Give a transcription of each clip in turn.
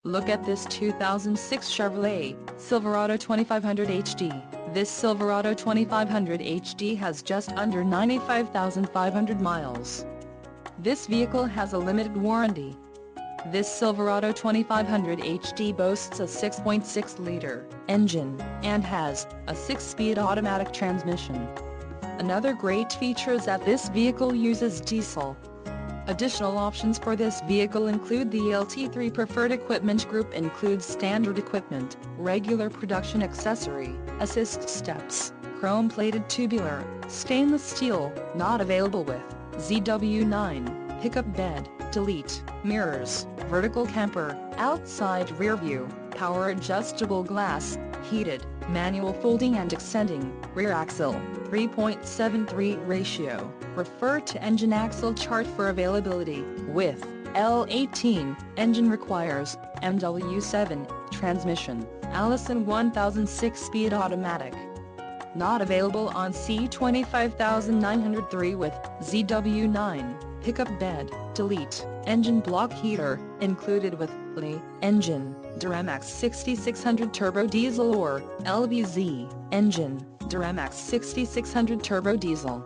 Look at this 2006 Chevrolet Silverado 2500 HD. This Silverado 2500 HD has just under 95,500 miles. This vehicle has a limited warranty. This Silverado 2500 HD boasts a 6.6-liter engine and has a 6-speed automatic transmission. Another great feature is that this vehicle uses diesel. Additional options for this vehicle include the LT3 Preferred Equipment Group includes standard equipment, regular production accessory, assist steps, chrome-plated tubular, stainless steel, not available with ZW9, pickup bed, delete, mirrors, vertical camper, outside rear view, power adjustable glass, heated, manual folding and extending, rear axle, 3.73 ratio. Refer to engine axle chart for availability. With L18, engine requires MW7, transmission, Allison 1006 speed automatic. Not available on C25903 with ZW9, pickup bed, delete, engine block heater, included with LE, engine, Duramax 6600 turbo diesel or LBZ, engine, Duramax 6600 turbo diesel.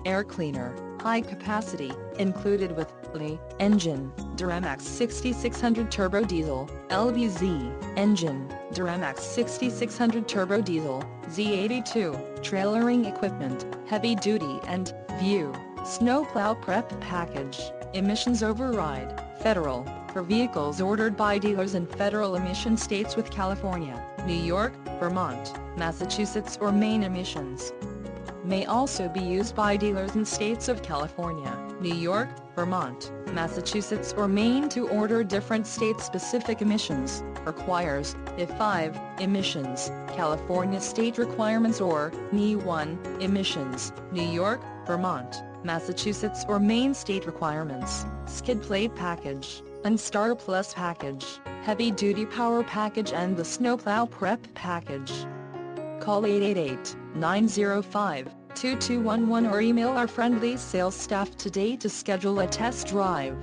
Air cleaner, high capacity, included with LE, engine, Duramax 6600 turbo diesel, LBZ, engine, Duramax 6600 turbo diesel, Z82, trailering equipment, heavy duty and view, snowplow prep package, emissions override, federal, for vehicles ordered by dealers in federal emission states with California, New York, Vermont, Massachusetts or Maine emissions. May also be used by dealers in states of California, New York, Vermont, Massachusetts or Maine to order different state-specific emissions, requires, if 5, emissions, California state requirements or, NE1, emissions, New York, Vermont, Massachusetts or Maine state requirements, skid plate package, and Star Plus package, heavy-duty power package and the snowplow prep package. Call 888-905-2211 or email our friendly sales staff today to schedule a test drive.